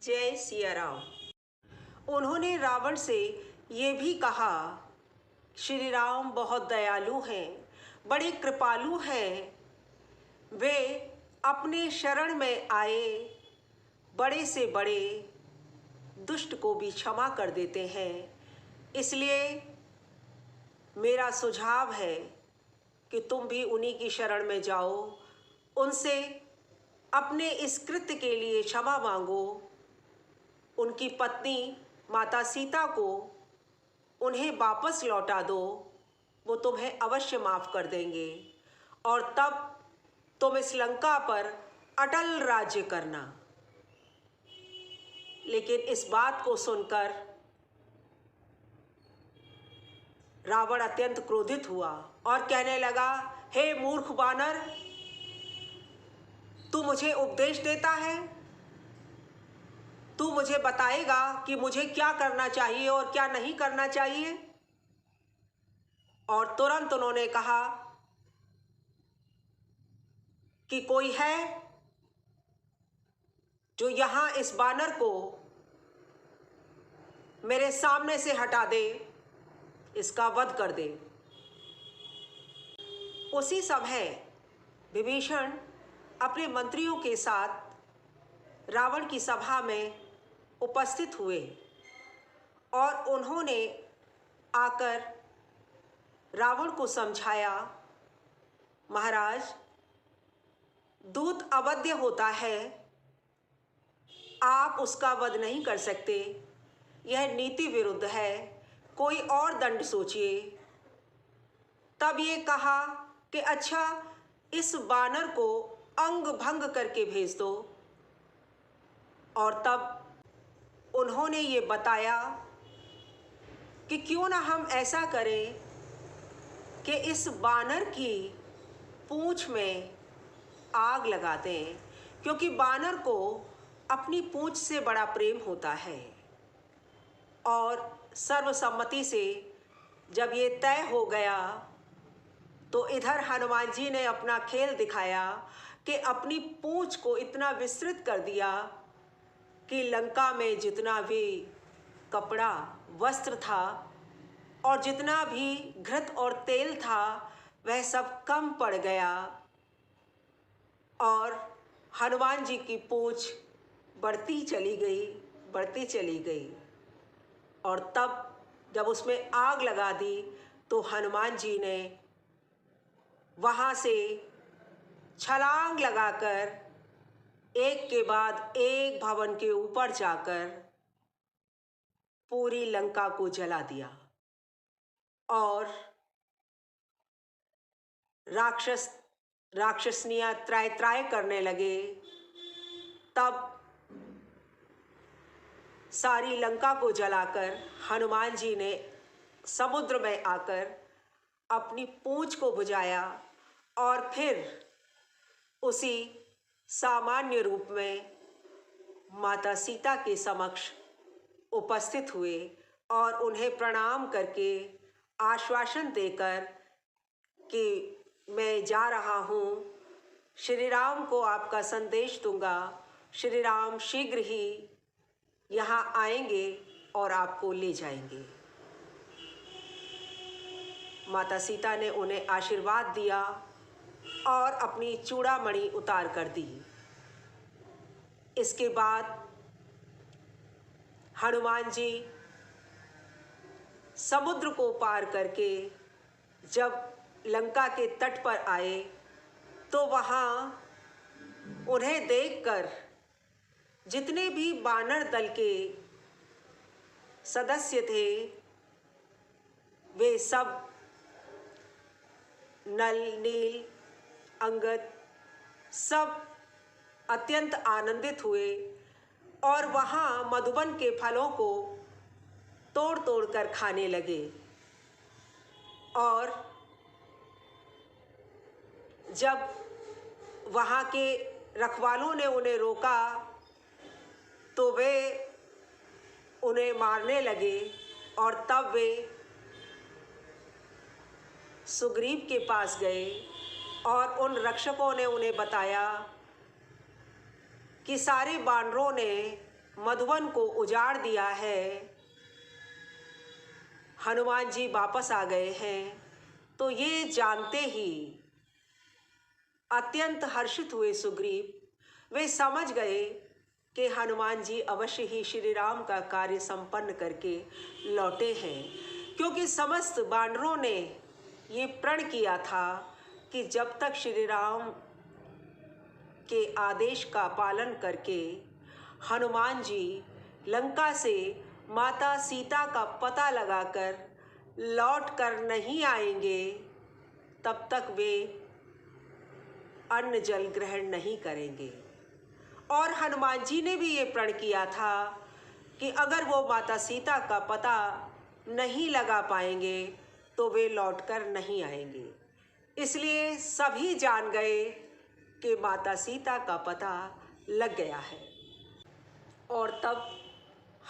जय सिया राम। उन्होंने रावण से ये भी कहा, श्री राम बहुत दयालु हैं, बड़े कृपालु हैं। वे अपने शरण में आए बड़े से बड़े दुष्ट को भी क्षमा कर देते हैं। इसलिए मेरा सुझाव है कि तुम भी उन्हीं की शरण में जाओ, उनसे अपने इस कृत्य के लिए क्षमा मांगो। उनकी पत्नी माता सीता को उन्हें वापस लौटा दो, वो तुम्हें अवश्य माफ़ कर देंगे और तब तुम इस लंका पर अटल राज्य करना। लेकिन इस बात को सुनकर रावण अत्यंत क्रोधित हुआ और कहने लगा, हे मूर्ख वानर, तू मुझे उपदेश देता है? तू मुझे बताएगा कि मुझे क्या करना चाहिए और क्या नहीं करना चाहिए? और तुरंत उन्होंने कहा कि कोई है जो यहाँ इस वानर को मेरे सामने से हटा दे, इसका वध कर दे। उसी समय विभीषण अपने मंत्रियों के साथ रावण की सभा में उपस्थित हुए और उन्होंने आकर रावण को समझाया, महाराज, दूत अवध्य होता है, आप उसका वध नहीं कर सकते, यह नीति विरुद्ध है, कोई और दंड सोचिए। तब ये कहा कि अच्छा, इस वानर को अंग भंग करके भेज दो। और तब उन्होंने ये बताया कि क्यों ना हम ऐसा करें कि इस वानर की पूंछ में आग लगा दें, क्योंकि वानर को अपनी पूंछ से बड़ा प्रेम होता है। और सर्वसम्मति से जब ये तय हो गया तो इधर हनुमान जी ने अपना खेल दिखाया कि अपनी पूंछ को इतना विस्तृत कर दिया कि लंका में जितना भी कपड़ा वस्त्र था और जितना भी घृत और तेल था वह सब कम पड़ गया और हनुमान जी की पूंछ बढ़ती चली गई। और तब जब उसमें आग लगा दी तो हनुमान जी ने वहाँ से छलांग लगाकर एक के बाद एक भवन के ऊपर जाकर पूरी लंका को जला दिया और राक्षसनियाँ त्राय त्राय करने लगे। तब सारी लंका को जलाकर हनुमान जी ने समुद्र में आकर अपनी पूंछ को बुझाया और फिर उसी सामान्य रूप में माता सीता के समक्ष उपस्थित हुए और उन्हें प्रणाम करके आश्वासन देकर कि मैं जा रहा हूँ, श्री राम को आपका संदेश दूंगा, श्री राम शीघ्र ही यहाँ आएंगे और आपको ले जाएंगे। माता सीता ने उन्हें आशीर्वाद दिया और अपनी चूड़ामणि उतार कर दी। इसके बाद हनुमान जी समुद्र को पार करके जब लंका के तट पर आए तो वहाँ उन्हें देखकर जितने भी वानर दल के सदस्य थे वे सब नल, नील, अंगद सब अत्यंत आनंदित हुए और वहाँ मधुबन के फलों को तोड़ तोड़ कर खाने लगे। और जब वहाँ के रखवालों ने उन्हें रोका तो वे उन्हें मारने लगे और तब वे सुग्रीव के पास गए और उन रक्षकों ने उन्हें बताया कि सारे वानरों ने मधुवन को उजाड़ दिया है, हनुमान जी वापस आ गए हैं, तो ये जानते ही अत्यंत हर्षित हुए सुग्रीव। वे समझ गए कि हनुमान जी अवश्य ही श्री राम का कार्य संपन्न करके लौटे हैं, क्योंकि समस्त वानरों ने ये प्रण किया था कि जब तक श्री राम के आदेश का पालन करके हनुमान जी लंका से माता सीता का पता लगाकर लौट कर नहीं आएंगे, तब तक वे अन्न जल ग्रहण नहीं करेंगे। और हनुमान जी ने भी ये प्रण किया था कि अगर वो माता सीता का पता नहीं लगा पाएंगे तो वे लौटकर नहीं आएंगे। इसलिए सभी जान गए कि माता सीता का पता लग गया है। और तब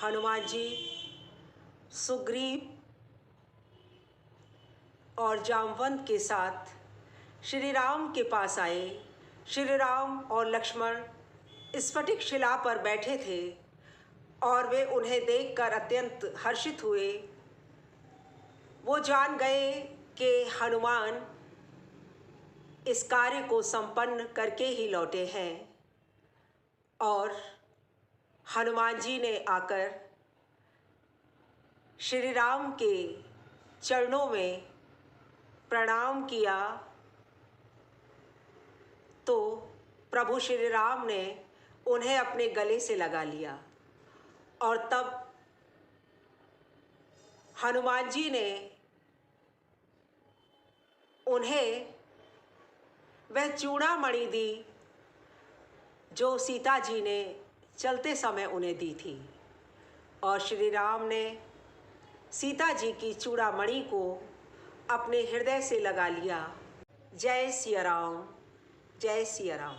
हनुमान जी सुग्रीव और जामवंत के साथ श्री राम के पास आए। श्री राम और लक्ष्मण स्फटिक शिला पर बैठे थे और वे उन्हें देखकर अत्यंत हर्षित हुए। वो जान गए कि हनुमान इस कार्य को संपन्न करके ही लौटे हैं। और हनुमान जी ने आकर श्री राम के चरणों में प्रणाम किया, तो प्रभु श्री राम ने उन्हें अपने गले से लगा लिया। और तब हनुमान जी ने उन्हें वह चूड़ामणि दी जो सीता जी ने चलते समय उन्हें दी थी। और श्री राम ने सीता जी की चूड़ामणि को अपने हृदय से लगा लिया। जय सिया राम, जय सिया राम।